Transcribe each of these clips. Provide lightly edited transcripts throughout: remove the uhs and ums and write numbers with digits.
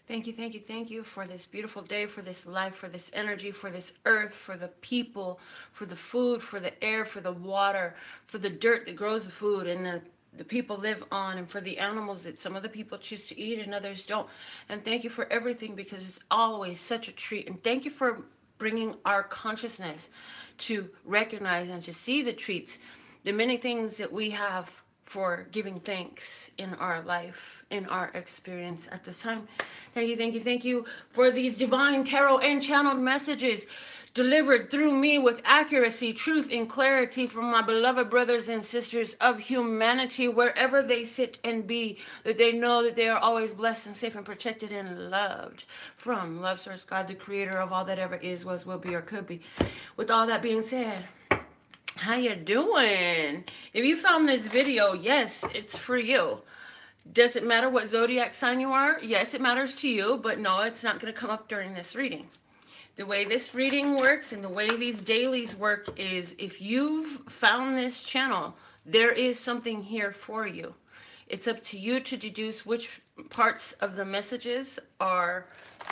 Thank you, thank you, thank you for this beautiful day, for this life, for this energy, for this earth, for the people, for the food, for the air, for the water, for the dirt that grows the food and the people live on, and for the animals that some of the people choose to eat and others don't. And thank you for everything, because it's always such a treat. And thank you for bringing our consciousness to recognize and to see the treats, the many things that we have for giving thanks in our life, in our experience at this time. Thank you, thank you, thank you for these divine tarot and channeled messages delivered through me with accuracy, truth, and clarity from my beloved brothers and sisters of humanity, wherever they sit and be, that they know that they are always blessed and safe and protected and loved from Love Source God, the creator of all that ever is, was, will be, or could be. With all that being said, how you doing? If you found this video, yes, it's for you. Does it matter what zodiac sign you are? Yes, it matters to you, but no, it's not going to come up during this reading. The way this reading works and the way these dailies work is, if you've found this channel, there is something here for you. It's up to you to deduce which parts of the messages are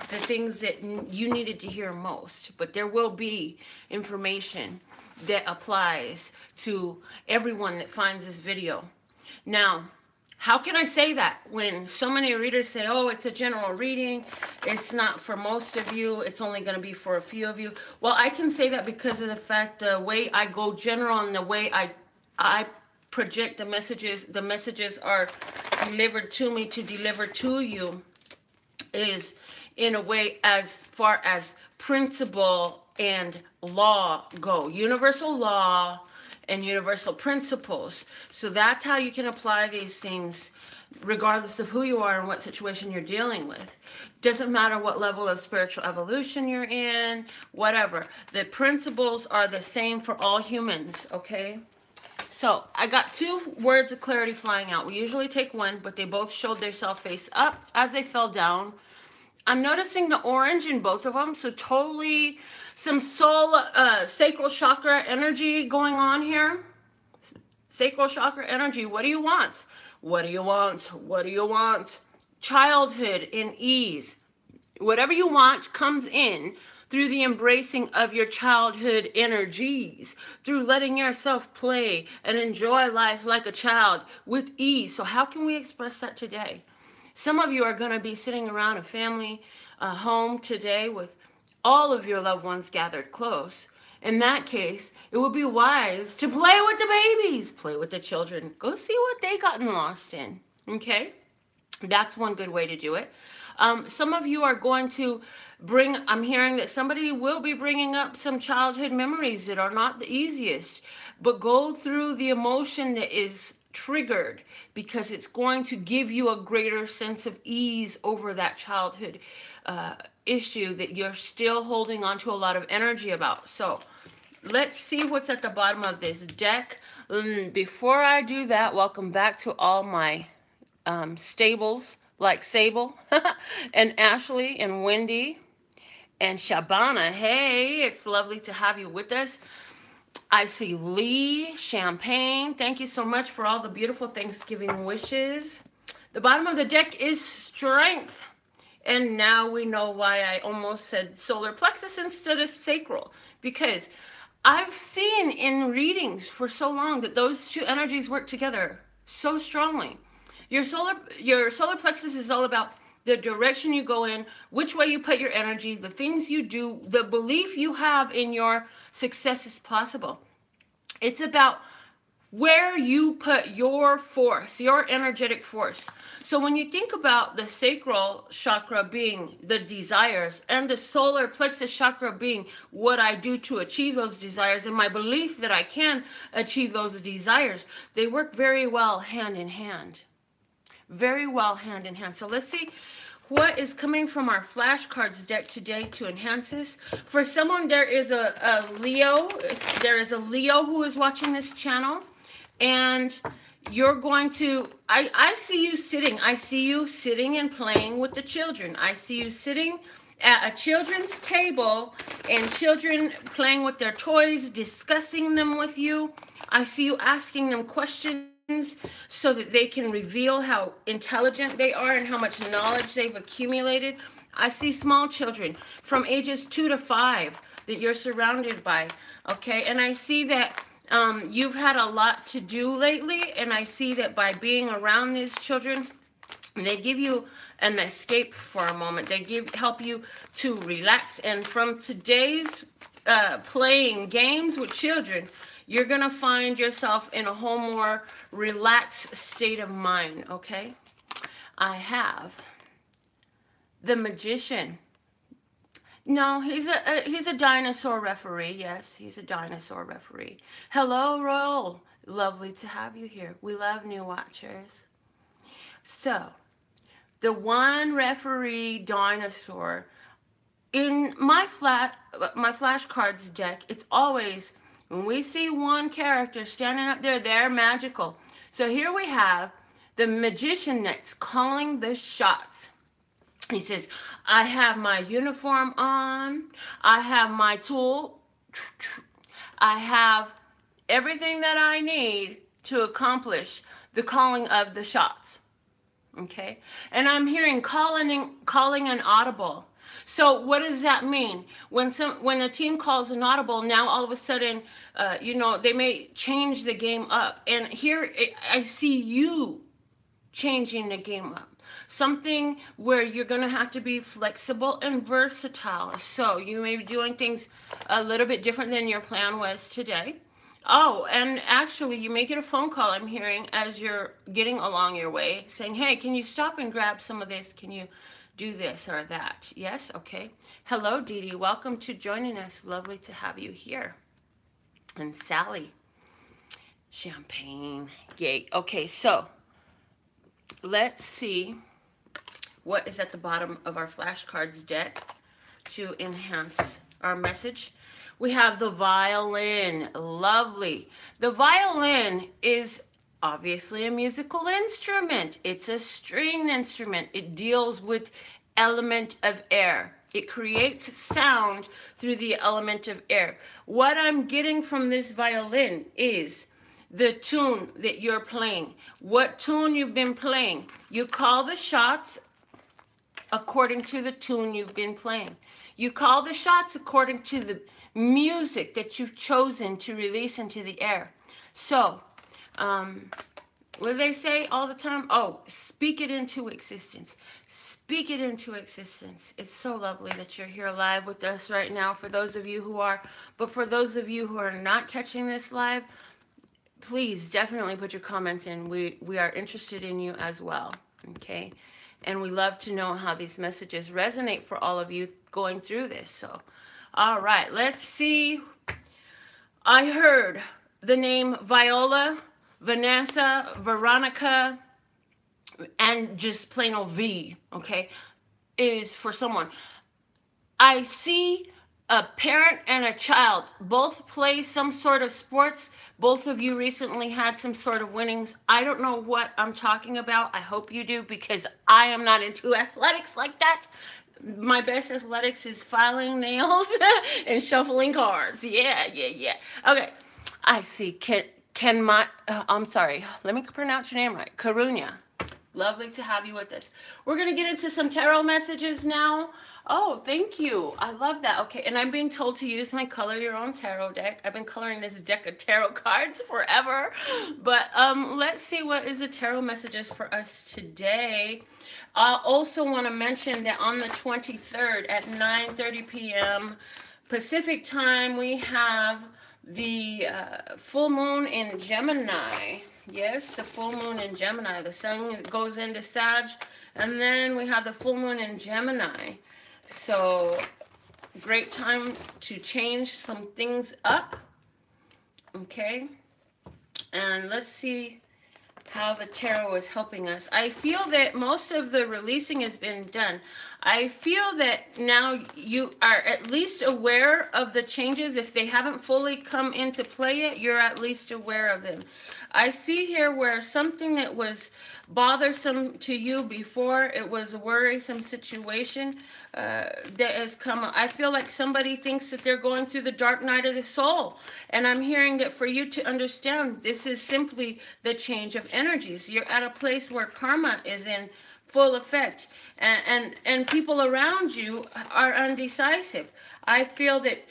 the things that you needed to hear most. But there will be information that applies to everyone that finds this video. Now, how can I say that when so many readers say, oh, it's a general reading, it's not for most of you, it's only going to be for a few of you? Well, I can say that because of the fact the way I go general and the way I project the messages are delivered to me to deliver to you is in a way as far as principle and law go. Universal law and universal principles. So that's how you can apply these things regardless of who you are and what situation you're dealing with. Doesn't matter what level of spiritual evolution you're in, whatever. The principles are the same for all humans, okay? So I got two words of clarity flying out. We usually take one, but they both showed their self face up as they fell down. I'm noticing the orange in both of them, so totally some soul, sacral chakra energy going on here. Sacral chakra energy. What do you want? What do you want? What do you want? Childhood and ease. Whatever you want comes in through the embracing of your childhood energies, through letting yourself play and enjoy life like a child with ease. So how can we express that today? Some of you are going to be sitting around a family home today with all of your loved ones gathered close. In that case, it would be wise to play with the babies, play with the children, go see what they gotten lost in, okay? That's one good way to do it. Some of you are going to bring, I'm hearing that somebody will be bringing up some childhood memories that are not the easiest, but go through the emotion that is triggered, because it's going to give you a greater sense of ease over that childhood issue that you're still holding on to a lot of energy about. So let's see what's at the bottom of this deck. Before I do that, welcome back to all my stables like Sable and Ashley and Wendy and Shabana. Hey, it's lovely to have you with us. I see Lee, Champagne. Thank you so much for all the beautiful Thanksgiving wishes. The bottom of the deck is Strength. And now we know why I almost said solar plexus instead of sacral. Because I've seen in readings for so long that those two energies work together so strongly. Your solar plexus is all about the direction you go in, which way you put your energy, the things you do, the belief you have in your success is possible. It's about where you put your force, your energetic force. So when you think about the sacral chakra being the desires and the solar plexus chakra being what I do to achieve those desires and my belief that I can achieve those desires, they work very well hand in hand. Very well hand in hand. So let's see what is coming from our flashcards deck today to enhance this. For someone, there is a Leo. There is a Leo who is watching this channel. And you're going to, I see you sitting. I see you sitting and playing with the children. I see you sitting at a children's table and children playing with their toys, discussing them with you. I see you asking them questions so that they can reveal how intelligent they are and how much knowledge they've accumulated. I see small children from ages 2 to 5 that you're surrounded by, okay? And I see that you've had a lot to do lately, and I see that by being around these children, they give you an escape for a moment. They help you to relax. And from today's playing games with children, you're going to find yourself in a whole more relaxed state of mind, okay? I have the Magician. No, he's a dinosaur referee. Yes, he's a dinosaur referee. Hello, Royal. Lovely to have you here. We love new watchers. So, the one referee dinosaur in my flashcards deck, it's always, when we see one character standing up there, they're magical. So here we have the Magician that's calling the shots. He says, I have my uniform on. I have my tool. I have everything that I need to accomplish the calling of the shots. Okay? And I'm hearing calling an audible. So what does that mean? When a team calls an audible, now all of a sudden, you know, they may change the game up. And here I see you changing the game up. Something where you're going to have to be flexible and versatile. So you may be doing things a little bit different than your plan was today. Oh, and actually you may get a phone call, I'm hearing, as you're getting along your way, saying, hey, can you stop and grab some of this? Can you do this or that? Yes? Okay. Hello, Dee Dee. Welcome to joining us. Lovely to have you here. And Sally. Champagne. Yay. Okay, so let's see what is at the bottom of our flashcards deck to enhance our message. We have the violin. Lovely. The violin is obviously a musical instrument. It's a stringed instrument. It deals with element of air. It creates sound through the element of air. What I'm getting from this violin is the tune that you're playing. What tune you've been playing. You call the shots according to the tune you've been playing. You call the shots according to the music that you've chosen to release into the air. So, what do they say all the time? Oh, speak it into existence. Speak it into existence. It's so lovely that you're here live with us right now, for those of you who are. But for those of you who are not catching this live, please definitely put your comments in. We are interested in you as well, okay? And we love to know how these messages resonate for all of you going through this. So, all right, let's see. I heard the name Viola, Vanessa, Veronica, and just plain old V, okay, is for someone. I see a parent and a child both play some sort of sports. Both of you recently had some sort of winnings. I don't know what I'm talking about. I hope you do, because I am not into athletics like that. My best athletics is filing nails and shuffling cards. Yeah. Okay, I see. I'm sorry. Let me pronounce your name right. Karunya. Lovely to have you with us. We're going to get into some tarot messages now. Oh, thank you. I love that. Okay, and I'm being told to use my Color Your Own Tarot deck. I've been coloring this deck of tarot cards forever. But let's see what is the tarot messages for us today. I also want to mention that on the 23rd at 9:30 p.m. Pacific time, we have the full moon in Gemini. Yes, the full moon in Gemini. The sun goes into Sag, and then we have the full moon in Gemini. So, great time to change some things up. Okay, and let's see how the tarot is helping us. I feel that most of the releasing has been done. I feel that now you are at least aware of the changes. If they haven't fully come into play yet, you're at least aware of them. I see here where something that was bothersome to you before, it was a worrisome situation that has come up. I feel like somebody thinks that they're going through the dark night of the soul. And I'm hearing that for you to understand, this is simply the change of energies. You're at a place where karma is in full effect, and people around you are undecisive. I feel that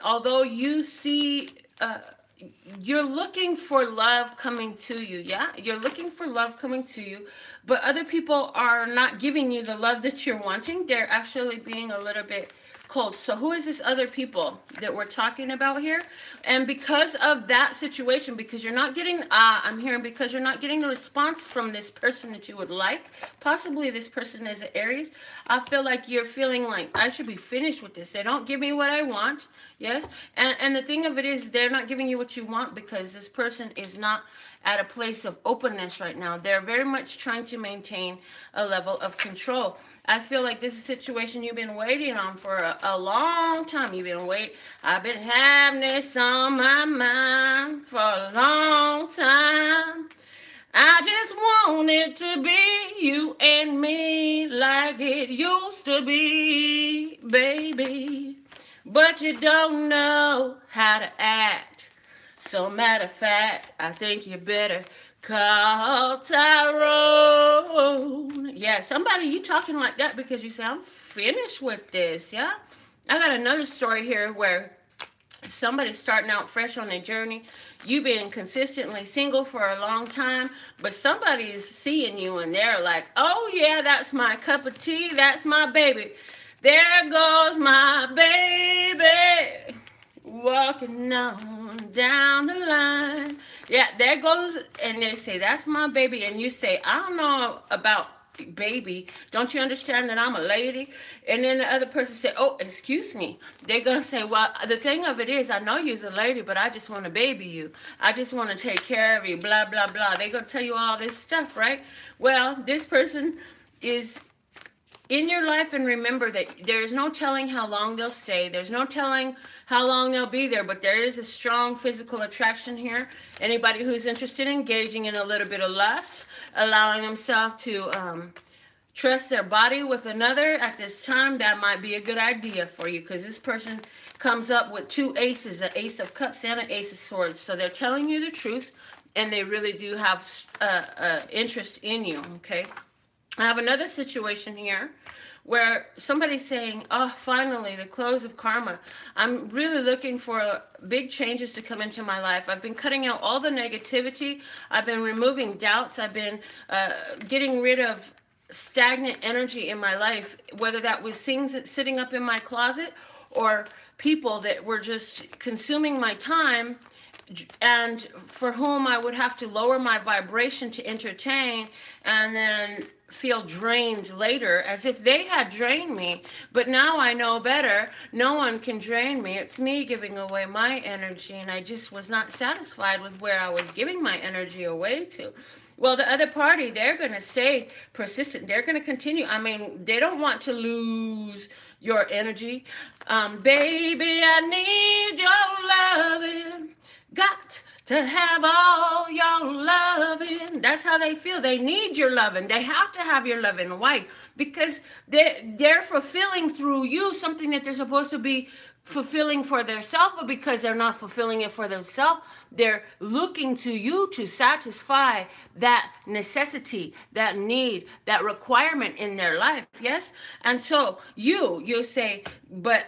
although you see, you're looking for love coming to you, yeah? You're looking for love coming to you, but other people are not giving you the love that you're wanting. They're actually being a little bit cold. So who is this other people that we're talking about here? And because of that situation, because you're not getting, I'm hearing because you're not getting the response from this person that you would like, possibly this person is an Aries, I feel like you're feeling like, I should be finished with this. They don't give me what I want, yes? And the thing of it is, they're not giving you what you want because this person is not at a place of openness right now. They're very much trying to maintain a level of control. I feel like this is a situation you've been waiting on for a long time. I've been having this on my mind for a long time. I just want it to be you and me like it used to be, baby. But you don't know how to act. So matter of fact, I think you better call Tyrone. Yeah, somebody, you talking like that because you say, I'm finished with this, yeah? I got another story here where somebody's starting out fresh on their journey. You've been consistently single for a long time, but somebody's seeing you and they're like, oh yeah, that's my cup of tea, that's my baby. There goes my baby. Walking on down the line. Yeah, there goes, and they say, that's my baby. And you say, I don't know about baby. Don't you understand that I'm a lady? And then the other person say, oh, excuse me. They're going to say, well, the thing of it is, I know you're a lady, but I just want to baby you. I just want to take care of you, blah, blah, blah. They're going to tell you all this stuff, right? Well, this person is in your life, and remember that there's no telling how long they'll stay. There's no telling how long they'll be there, but there is a strong physical attraction here. Anybody who's interested in engaging in a little bit of lust, allowing themselves to trust their body with another at this time, that might be a good idea for you, because this person comes up with two aces, an ace of cups and an ace of swords. So they're telling you the truth, and they really do have interest in you, okay? I have another situation here where somebody's saying, oh, finally, the close of karma. I'm really looking for big changes to come into my life. I've been cutting out all the negativity. I've been removing doubts. I've been getting rid of stagnant energy in my life, whether that was things sitting up in my closet or people that were just consuming my time, and for whom I would have to lower my vibration to entertain and then feel drained later, as if they had drained me. But now I know better. No one can drain me. It's me giving away my energy, and I just was not satisfied with where I was giving my energy away to. Well, the other party, they're going to stay persistent. They're going to continue. I mean, they don't want to lose your energy. Baby, I need your loving. Got to have all your loving. That's how they feel. They need your loving. They have to have your loving. Why? Because they're fulfilling through you something that they're supposed to be fulfilling for themselves, but because they're not fulfilling it for themselves, they're looking to you to satisfy that necessity, that need, that requirement in their life. Yes? And so you'll say, but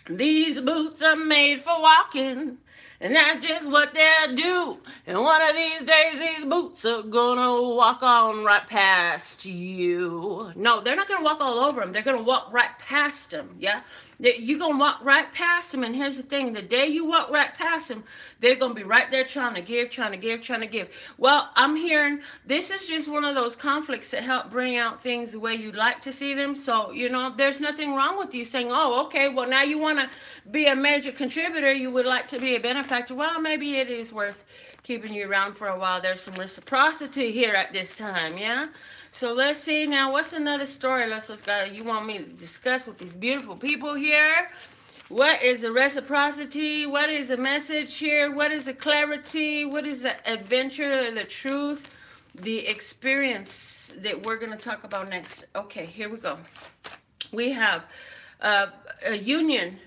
these boots are made for walking, and that's just what they'll do. And one of these days, these boots are gonna walk on right past you. No, they're not gonna walk all over them. They're gonna walk right past them, yeah? You're gonna walk right past them, and here's the thing. The day you walk right past them, they're gonna be right there trying to give, trying to give, trying to give. Well, I'm hearing this is just one of those conflicts that help bring out things the way you'd like to see them. So, you know, there's nothing wrong with you saying, oh, okay, well, now you want to be a major contributor. You would like to be a benefactor. Well, maybe it is worth keeping you around for a while. There's some reciprocity here at this time, yeah? So let's see now, what's another story you want me to discuss with these beautiful people here? What is the reciprocity? What is the message here? What is the clarity? What is the adventure, the truth, the experience that we're going to talk about next? Okay, here we go. We have a union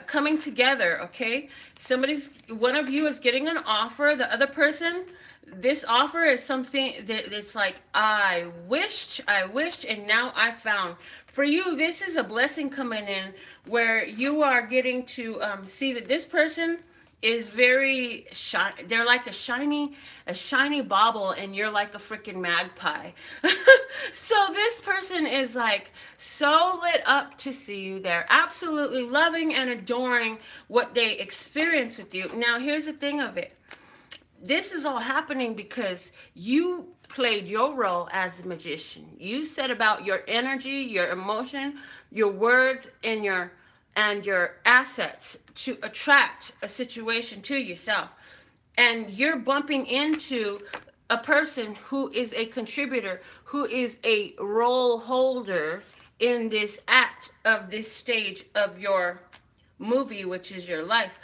coming together, okay? One of you is getting an offer. The other person, this offer is something that's like, I wished, and now I found. For you, this is a blessing coming in where you are getting to see that this person is very shiny. They're like a shiny bauble, and you're like a freaking magpie. So this person is like so lit up to see you. They're absolutely loving and adoring what they experience with you. Now, here's the thing of it. This is all happening because you played your role as a magician. You said about your energy, your emotion, your words, and your assets to attract a situation to yourself. And you're bumping into a person who is a contributor, who is a role holder in this act of this stage of your movie, which is your life.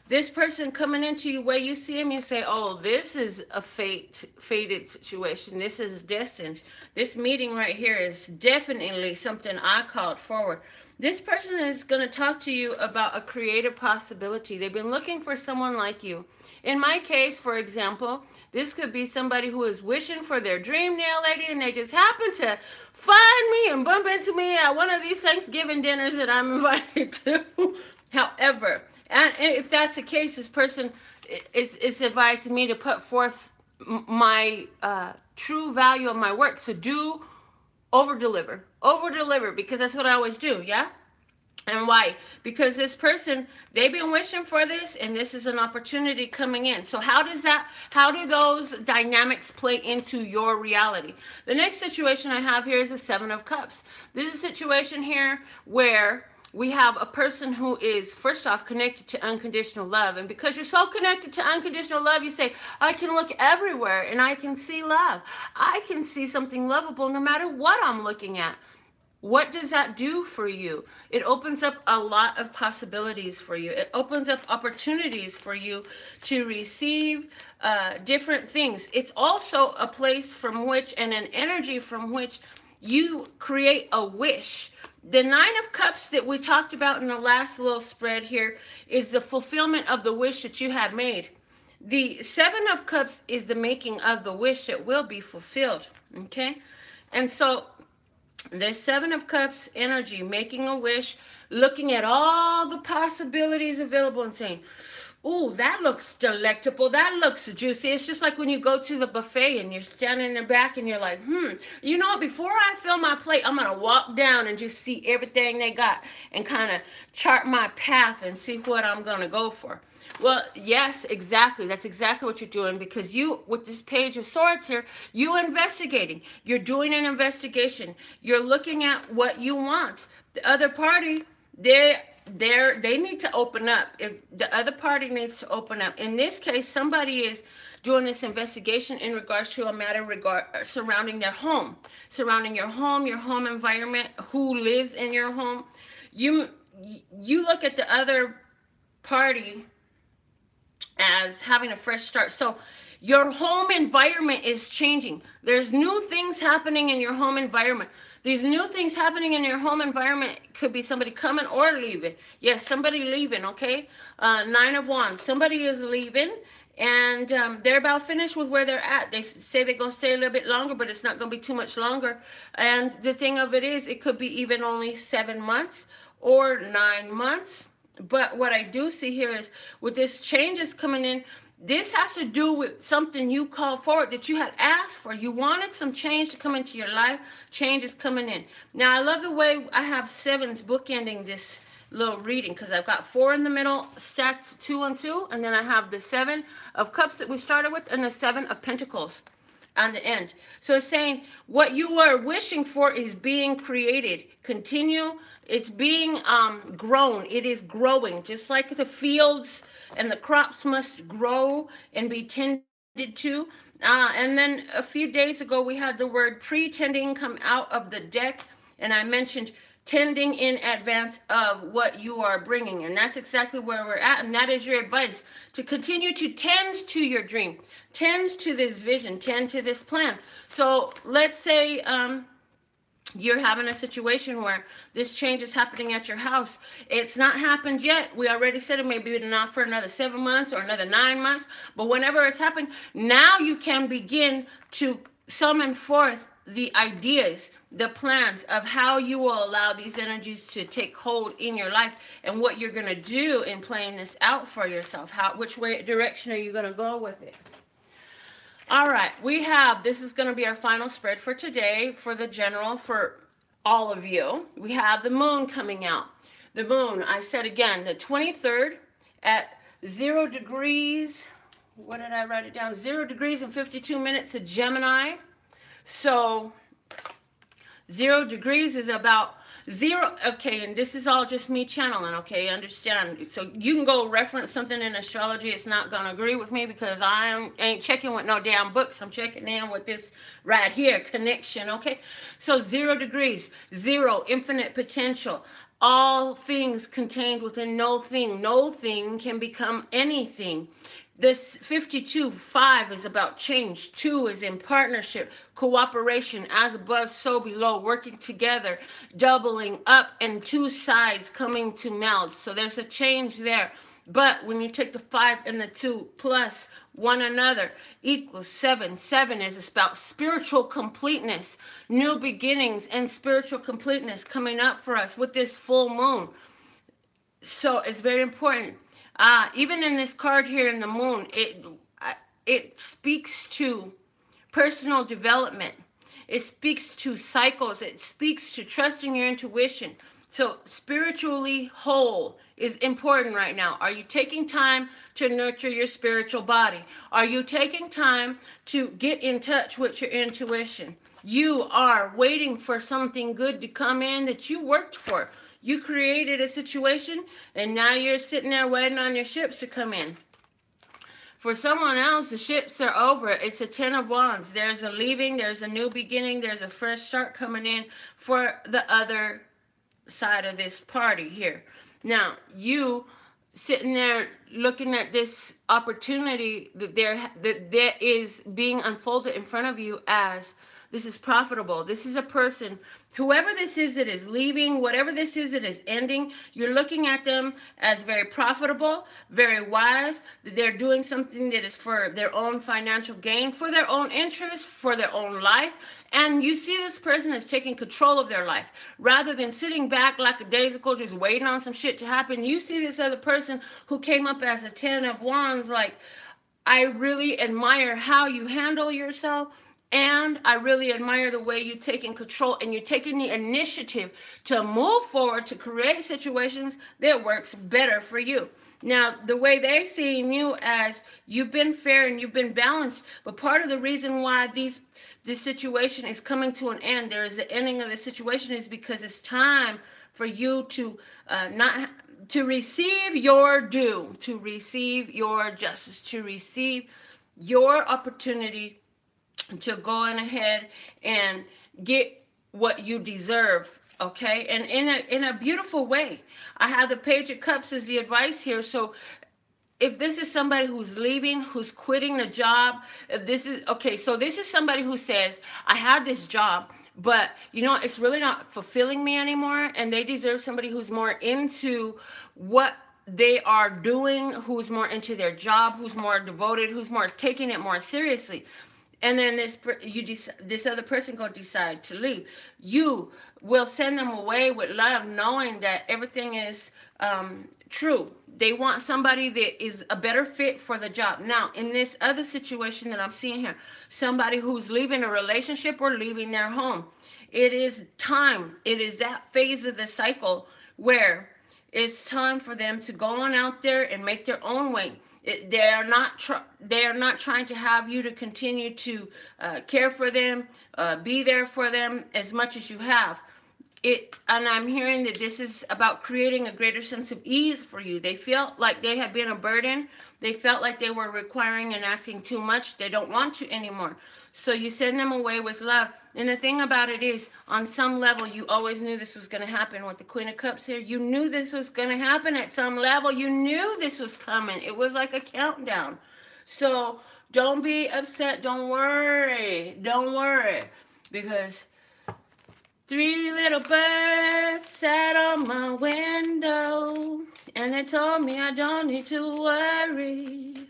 This person coming into you, where you see him, you say, oh, this is a fated situation. This is destined. This meeting right here is definitely something I called forward. This person is going to talk to you about a creative possibility. They've been looking for someone like you. In my case, for example, this could be somebody who is wishing for their dream nail lady, and they just happen to find me and bump into me at one of these Thanksgiving dinners that I'm invited to. However, and if that's the case, this person is advising me to put forth my true value of my work. So do over-deliver, because that's what I always do, yeah? And why? Because this person, they've been wishing for this, and this is an opportunity coming in. So how do those dynamics play into your reality? The next situation I have here is the Seven of Cups. This is a situation here where we have a person who is, first off, connected to unconditional love. And because you're so connected to unconditional love, you say, I can look everywhere and I can see love. I can see something lovable no matter what I'm looking at. What does that do for you? It opens up a lot of possibilities for you. It opens up opportunities for you to receive different things. It's also a place from which, and an energy from which, you create a wish. The Nine of Cups that we talked about in the last little spread here is the fulfillment of the wish that you had made. The Seven of Cups is the making of the wish that will be fulfilled, okay? And so the Seven of Cups energy, making a wish, looking at all the possibilities available and saying, ooh, that looks delectable. That looks juicy. It's just like when you go to the buffet and you're standing in the back and you're like, you know, before I fill my plate, I'm going to walk down and just see everything they got and kind of chart my path and see what I'm going to go for. Well, yes, exactly. That's exactly what you're doing, because you, with this Page of Swords here, you're investigating. You're doing an investigation. You're looking at what you want. The other party, they need to open up. If the other party needs to open up. In this case, somebody is doing this investigation in regards to a matter surrounding their home, surrounding your home environment, who lives in your home. You look at the other party as having a fresh start. So your home environment is changing. There's new things happening in your home environment. These new things happening in your home environment could be somebody coming or leaving. Yes, somebody leaving, okay? Nine of Wands. Somebody is leaving, and they're about finished with where they're at. They say they're going to stay a little bit longer, but it's not going to be too much longer. And the thing of it is, it could be even only 7 months or 9 months. But what I do see here is, with this changes coming in, this has to do with something you called forward that you had asked for. You wanted some change to come into your life. Change is coming in. Now, I love the way I have sevens bookending this little reading, because I've got 4 in the middle, stacked 2 on 2, and then I have the 7 of Cups that we started with, and the 7 of Pentacles on the end. So it's saying what you are wishing for is being created. Continue. It's being grown. It is growing, just like the fields and the crops must grow and be tended to. And then a few days ago, we had the word pretending come out of the deck, and I mentioned tending in advance of what you are bringing. And that's exactly where we're at. And that is your advice, to continue to tend to your dream, tend to this vision, tend to this plan. So let's say you're having a situation where this change is happening at your house. It's not happened yet. We already said it may be not for another 7 months or another 9 months. But whenever it's happened, now you can begin to summon forth the ideas, the plans of how you will allow these energies to take hold in your life, and what you're going to do in playing this out for yourself. Which direction are you going to go with it? All right, this is going to be our final spread for today, for the general, for all of you. We have the moon coming out. The moon, I said again, the 23rd at 0 degrees. What did I write it down? 0 degrees and 52 minutes of Gemini. So 0 degrees is about 0. Okay, and this is all just me channeling, okay? Understand? So you can go reference something in astrology. It's not going to agree with me, because I ain't checking with no damn books. I'm checking in with this right here, connection, okay? So 0 degrees, 0, infinite potential. All things contained within no thing. No thing can become anything. This 52-5 is about change. 2 is in partnership, cooperation, as above, so below, working together, doubling up, and 2 sides coming to meld. So there's a change there. But when you take the 5 and the 2 plus one another equals 7. 7 is about spiritual completeness, new beginnings, and spiritual completeness coming up for us with this full moon. So it's very important. Even in this card here in the moon, it speaks to personal development. It speaks to cycles. It speaks to trusting your intuition. So spiritually whole is important right now. Are you taking time to nurture your spiritual body? Are you taking time to get in touch with your intuition? You are waiting for something good to come in that you worked for. You created a situation, and now you're sitting there waiting on your ships to come in. For someone else, the ships are over. It's a 10 of Wands. There's a leaving, there's a new beginning, there's a fresh start coming in for the other side of this party here. Now, you sitting there looking at this opportunity that is being unfolded in front of you as this is profitable. This is a person, whoever this is that is leaving, whatever this is that is ending, you're looking at them as very profitable, very wise, that they're doing something that is for their own financial gain, for their own interest, for their own life. And you see this person as taking control of their life. Rather than sitting back like a daisical just waiting on some shit to happen, you see this other person who came up as a 10 of Wands like, I really admire how you handle yourself. And I really admire the way you're taking control and you're taking the initiative to move forward to create situations that works better for you. Now, the way they've seen you as you've been fair and you've been balanced, but part of the reason why this situation is coming to an end, there is the ending of the situation, is because it's time for you to to receive your due, to receive your justice, to receive your opportunity to go on ahead and get what you deserve, okay? And in a beautiful way. I have the Page of Cups as the advice here. So if this is somebody who's leaving, who's quitting the job, if this is, okay, so this is somebody who says, I have this job, but, you know, it's really not fulfilling me anymore, and they deserve somebody who's more into what they are doing, who's more into their job, who's more devoted, who's more taking it more seriously. And then this other person going to decide to leave. You will send them away with love, knowing that everything is true. They want somebody that is a better fit for the job. Now, in this other situation that I'm seeing here, somebody who's leaving a relationship or leaving their home, it is time. It is that phase of the cycle where it's time for them to go on out there and make their own way. They are not trying to have you to continue to care for them, be there for them as much as you have. And I'm hearing that this is about creating a greater sense of ease for you. They felt like they had been a burden. They felt like they were requiring and asking too much. They don't want to anymore. So you send them away with love. And the thing about it is, on some level, you always knew this was going to happen. With the Queen of Cups here, you knew this was going to happen at some level. You knew this was coming. It was like a countdown. So don't be upset. Don't worry. Don't worry. Because 3 little birds sat on my window, and they told me I don't need to worry.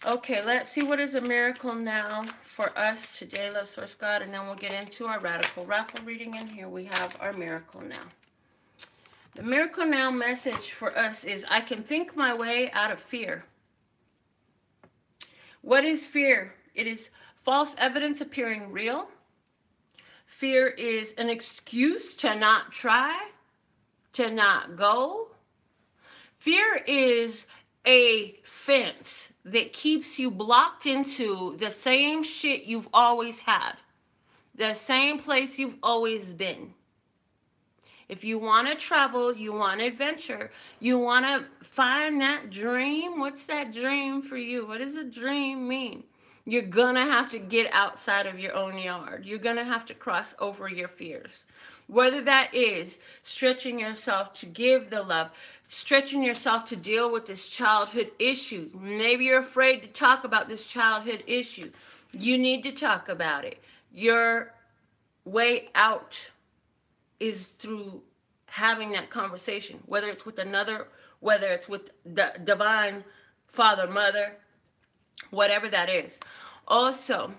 Okay, let's see what is a miracle now for us today, love source God, and then we'll get into our radical raffle reading. And here we have our miracle now. The miracle now message for us is, I can think my way out of fear. What is fear? It is false evidence appearing real. Fear is an excuse to not try, to not go. Fear is a fence that keeps you blocked into the same shit you've always had, the same place you've always been. If you want to travel, you want to adventure, you want to find that dream, what's that dream for you? What does a dream mean? You're going to have to get outside of your own yard. You're going to have to cross over your fears. Whether that is stretching yourself to give the love, stretching yourself to deal with this childhood issue. Maybe you're afraid to talk about this childhood issue. You need to talk about it. Your way out is through having that conversation, whether it's with another, whether it's with the divine father, mother, whatever that is. Also,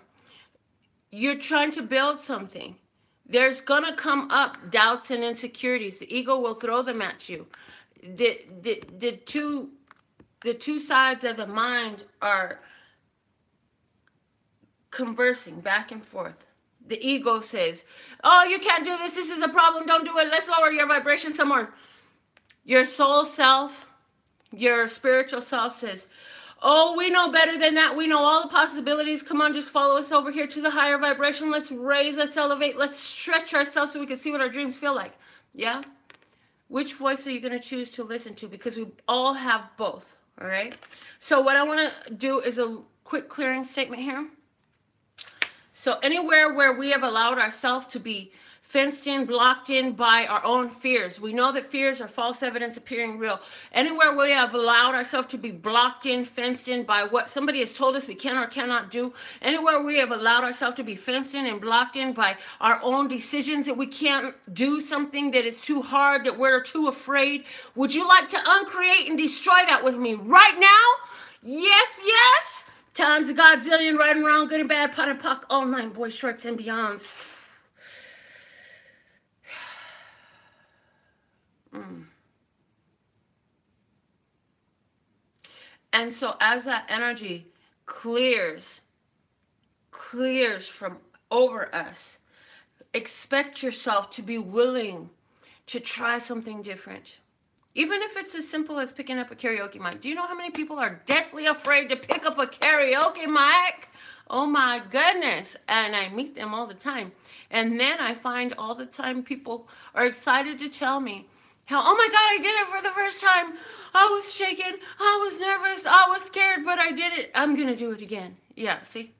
you're trying to build something. There's going to come up doubts and insecurities. The ego will throw them at you. The two sides of the mind are conversing back and forth. The ego says, oh, you can't do this. This is a problem. Don't do it. Let's lower your vibration some more. Your soul self, your spiritual self says, oh, we know better than that. We know all the possibilities. Come on, just follow us over here to the higher vibration. Let's raise, let's elevate, let's stretch ourselves so we can see what our dreams feel like. Yeah? Which voice are you going to choose to listen to? Because we all have both, all right? So what I want to do is a quick clearing statement here. So anywhere where we have allowed ourselves to be fenced in, blocked in by our own fears. We know that fears are false evidence appearing real. Anywhere we have allowed ourselves to be blocked in, fenced in by what somebody has told us we can or cannot do. Anywhere we have allowed ourselves to be fenced in and blocked in by our own decisions that we can't do something, that it's too hard, that we're too afraid. Would you like to uncreate and destroy that with me right now? Yes, yes. Times a godzillion, right and wrong, good and bad, pot and puck, all 9 boys, shorts, and beyonds. And so as that energy clears from over us, expect yourself to be willing to try something different. Even if it's as simple as picking up a karaoke mic. Do you know how many people are deathly afraid to pick up a karaoke mic? Oh my goodness. And I meet them all the time. And then I find all the time people are excited to tell me how, oh my God, I did it for the first time. I was shaking. I was nervous. I was scared, but I did it. I'm going to do it again. Yeah, see?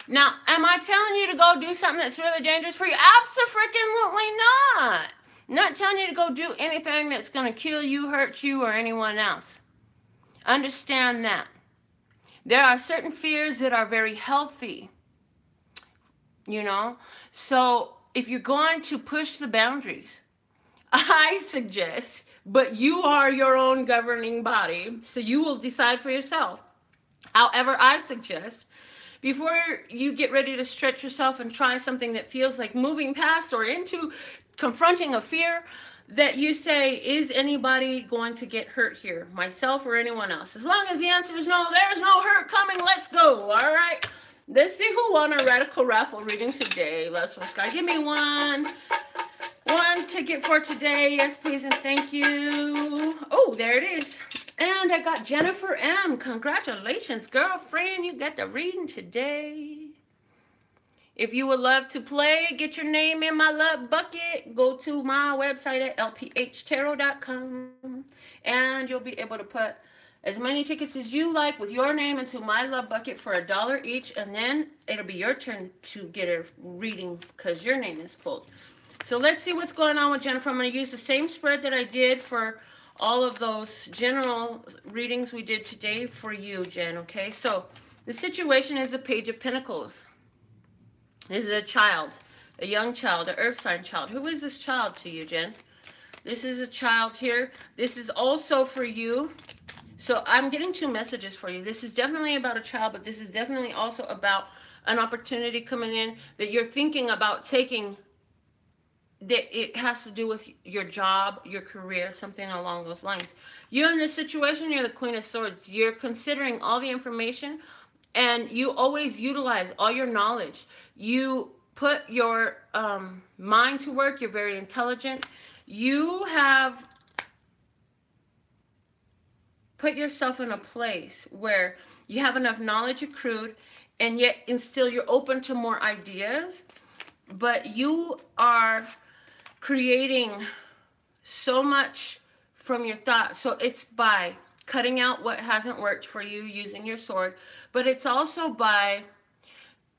Now, am I telling you to go do something that's really dangerous for you? Abso-freaking-lutely not. Not telling you to go do anything that's going to kill you, hurt you, or anyone else. Understand that. There are certain fears that are very healthy. You know? So, if you're going to push the boundaries, I suggest, but you are your own governing body, so you will decide for yourself. However, I suggest, before you get ready to stretch yourself and try something that feels like moving past or into confronting a fear, that you say, is anybody going to get hurt here? Myself or anyone else? As long as the answer is no, there's no hurt coming, let's go. All right. Let's see who won our radical raffle reading today. Let's go. Give me one ticket for today. Yes, please, and thank you. Oh, there it is. And I got Jennifer M. Congratulations, girlfriend. You got the reading today. If you would love to play, get your name in my love bucket, go to my website at LPHtarot.com, and you'll be able to put as many tickets as you like with your name into my love bucket for $1 each, and then it'll be your turn to get a reading because your name is pulled. So let's see what's going on with Jennifer. I'm going to use the same spread that I did for all of those general readings we did today for you, Jen, okay? So the situation is a Page of Pentacles. This is a child, a young child, an earth sign child. Who is this child to you, Jen? This is a child here. This is also for you. So I'm getting 2 messages for you. This is definitely about a child, but this is definitely also about an opportunity coming in that you're thinking about taking, that it has to do with your job, your career, something along those lines. You're in this situation, you're the Queen of Swords. You're considering all the information, and you always utilize all your knowledge. You put your mind to work. You're very intelligent. You have put yourself in a place where you have enough knowledge accrued, and yet and still you're open to more ideas, but you are creating so much from your thoughts. So it's by cutting out what hasn't worked for you using your sword, but it's also by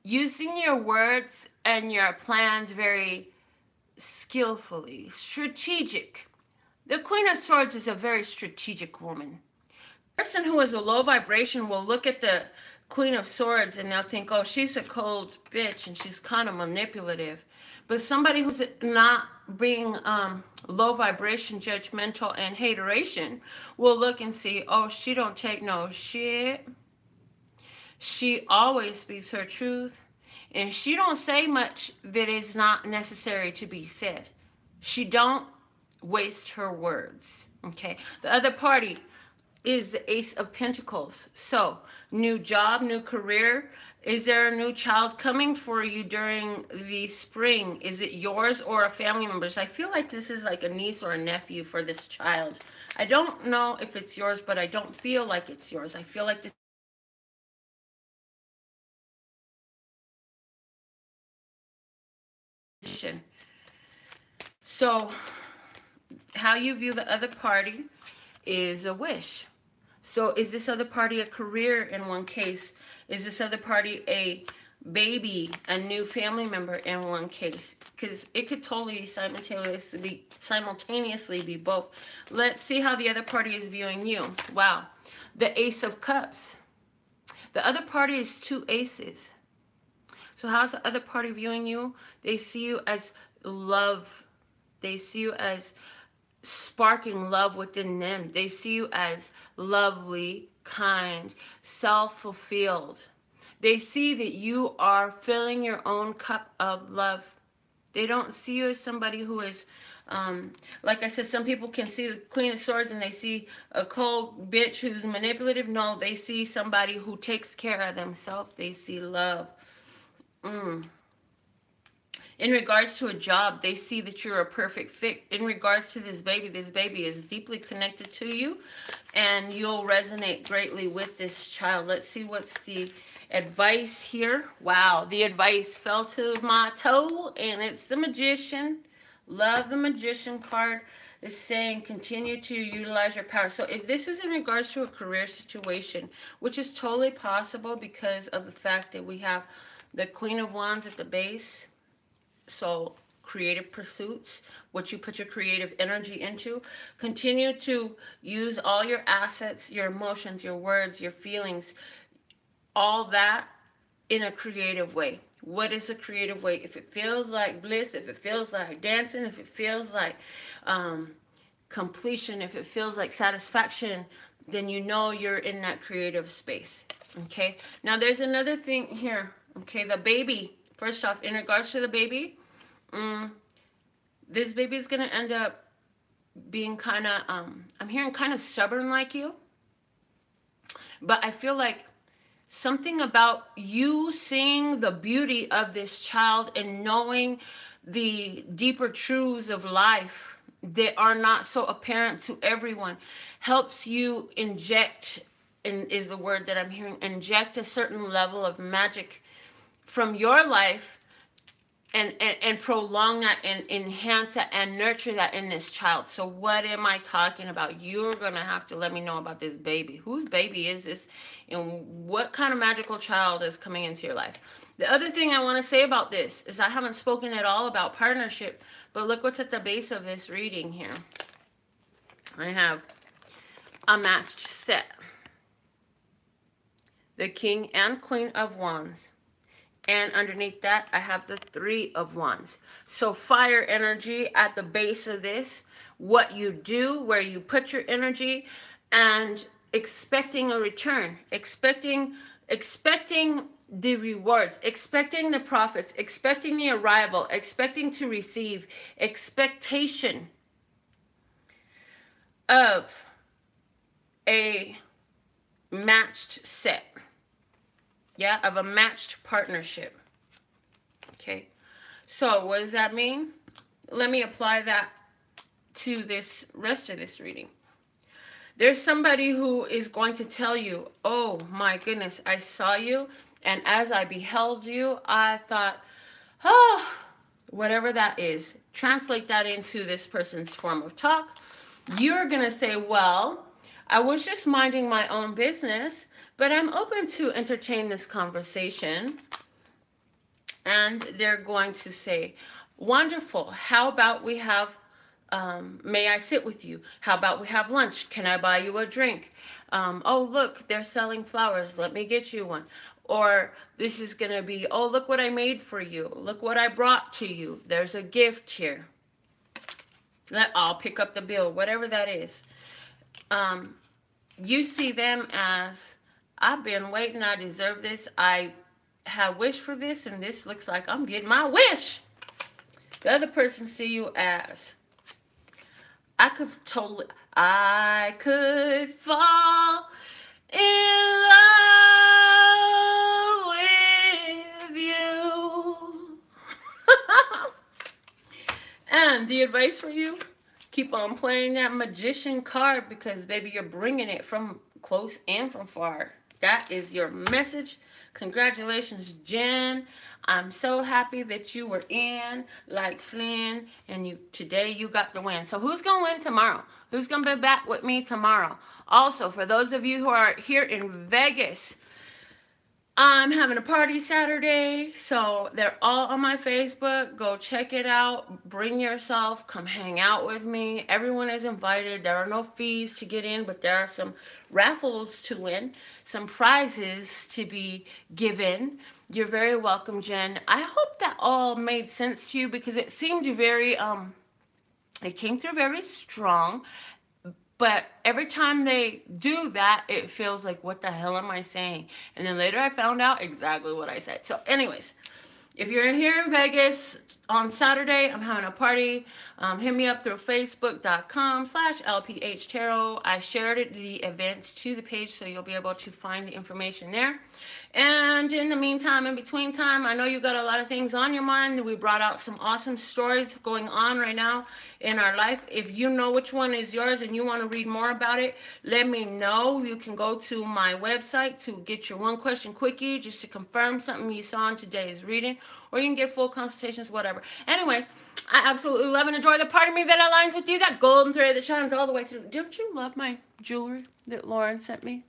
using your words and your plans very skillfully, strategic. The Queen of Swords is a very strategic woman. The person who is a low vibration will look at the Queen of Swords and they'll think, oh, she's a cold bitch and she's kind of manipulative. But somebody who's not being low vibration, judgmental, and hateration will look and see, oh, she don't take no shit. She always speaks her truth. And she don't say much that is not necessary to be said. She don't waste her words. Okay. The other party is the Ace of Pentacles. So, new job, new career. Is there a new child coming for you during the spring? Is it yours or a family member's? I feel like this is like a niece or a nephew for this child. I don't know if it's yours, but I don't feel like it's yours. I feel like this. So, how you view the other party is a wish. So is this other party a career in one case? Is this other party a baby, a new family member in one case? Because it could totally simultaneously be both. Let's see how the other party is viewing you. Wow. The Ace of Cups. The other party is 2 aces. So how's the other party viewing you? They see you as love. They see you as sparking love within them. They see you as lovely, kind, self-fulfilled. They see that you are filling your own cup of love. They don't see you as somebody who is, like I said, some people can see the Queen of Swords and they see a cold bitch who's manipulative. No, they see somebody who takes care of themselves. They see love. In regards to a job, they see that you're a perfect fit. In regards to this baby is deeply connected to you, and you'll resonate greatly with this child. Let's see what's the advice here. Wow, the advice fell to my toe, and it's the Magician. Love the Magician card is saying continue to utilize your power. So if this is in regards to a career situation, which is totally possible because of the fact that we have the Queen of Wands at the base. So creative pursuits, what you put your creative energy into. Continue to use all your assets, your emotions, your words, your feelings, all that in a creative way. What is a creative way? If it feels like bliss, if it feels like dancing, if it feels like completion, if it feels like satisfaction, then you know you're in that creative space. Okay, now there's another thing here. Okay, the baby. First off, in regards to the baby, this baby is going to end up being kind of, I'm hearing kind of stubborn like you. But I feel like something about you seeing the beauty of this child and knowing the deeper truths of life that are not so apparent to everyone helps you inject, and is the word that I'm hearing, inject a certain level of magic from your life and prolong that and enhance that and nurture that in this child. So what am I talking about? You're going to have to let me know about this baby. Whose baby is this? And what kind of magical child is coming into your life? The other thing I want to say about this is I haven't spoken at all about partnership, but look what's at the base of this reading here. I have a matched set. The King and Queen of Wands. And underneath that, I have the Three of Wands. So fire energy at the base of this. What you do, where you put your energy, and expecting a return. Expecting the rewards. Expecting the profits. Expecting the arrival. Expecting to receive. Expectation of a matched set. Yeah, of a matched partnership. Okay, so what does that mean? Let me apply that to this rest of this reading. There's somebody who is going to tell you, oh my goodness, I saw you, and as I beheld you, I thought, oh, whatever that is, translate that into this person's form of talk. You're going to say, well, I was just minding my own business, but I'm open to entertain this conversation. And they're going to say, wonderful. How about we have, may I sit with you? How about we have lunch? Can I buy you a drink? Oh, look, they're selling flowers. Let me get you one. Or this is going to be, oh, look what I made for you. Look what I brought to you. There's a gift here. I'll pick up the bill, whatever that is. You see them as, I've been waiting, I deserve this, I have wished for this, and this looks like I'm getting my wish. The other person see you as, I could fall in love with you. And the advice for you, keep on playing that magician card, because baby, you're bringing it from close and from far. That is your message. Congratulations, Jen. I'm so happy that you were in like Flynn, and today you got the win. So who's going to win tomorrow? Who's going to be back with me tomorrow? Also, for those of you who are here in Vegas, I'm having a party Saturday, so they're all on my Facebook. Go check it out. Bring yourself. Come hang out with me. Everyone is invited. There are no fees to get in, but there are some raffles to win, some prizes to be given. You're very welcome, Jen. I hope that all made sense to you, because it seemed very, it came through very strong. But every time they do that, it feels like, what the hell am I saying? And then later I found out exactly what I said. So anyways, if you're here in Vegas on Saturday, I'm having a party. Hit me up through facebook.com/LPHtarot. I shared the event to the page, so you'll be able to find the information there. And in the meantime, in between time, I know you got a lot of things on your mind. We brought out some awesome stories going on right now in our life. If you know which one is yours and you want to read more about it, let me know. You can go to my website to get your one question quickie, just to confirm something you saw in today's reading. Or you can get full consultations, whatever. Anyways, I absolutely love and adore the part of me that aligns with you, that golden thread that shines all the way through. Don't you love my jewelry that Lauren sent me?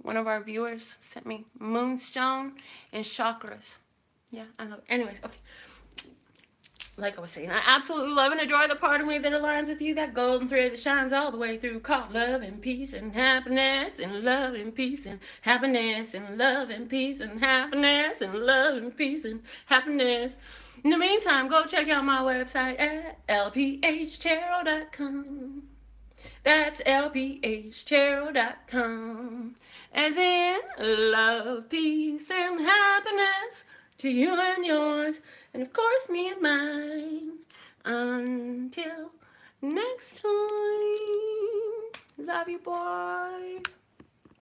One of our viewers sent me moonstone and chakras. Yeah, I love it. Anyways, okay. Like I was saying, I absolutely love and adore the part of me that aligns with you, that golden thread that shines all the way through, called love and peace and happiness, and love and peace and happiness, and love and peace and happiness, and love and peace and happiness. In the meantime, go check out my website at LPHtarot.com. That's LPHtarot.com. As in love, peace, and happiness to you and yours, and of course me and mine. Until next time, love you, boy.